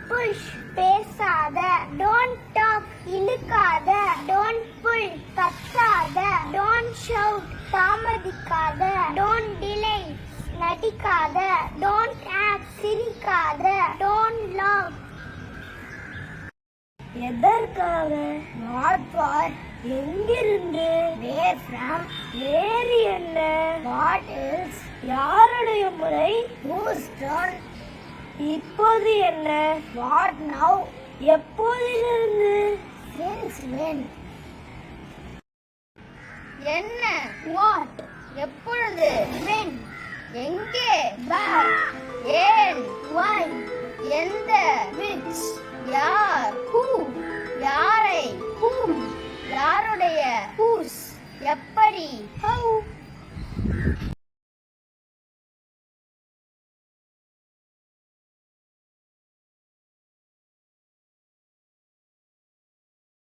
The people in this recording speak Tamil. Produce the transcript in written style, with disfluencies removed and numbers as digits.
புஷ் பேசாத, டோன்ட் டாக் இழுக்காத, டோன்ட் புல் கத்தாத, டோன்ட் ஷவுட் தாமதிக்காத, டோன்ட் டிலே நடிக்காத, டோன்ட் ஆக்ட் சிரிக்காத, டோன்ட் லவ். எதற்காக? வாட் ஃபார் எங்கிருந்து, வேர் ஃப்ரம் வேறு என்ன, வாட் எல்ஸ் யாருடைய முறை, ஹூஸ் டர்ன் இப்போது என்ன, வாட் நவ் எப்போதிலிருந்து, சின்ஸ் வென் என்ன, வாட் எப்பொழுது, வென் எங்கே, வேர் ஏன், வை எந்த, விச் யார், ஹூ யாரை, ஹூம் யாருடைய, ஹூஸ் எப்படி, ஹவ்.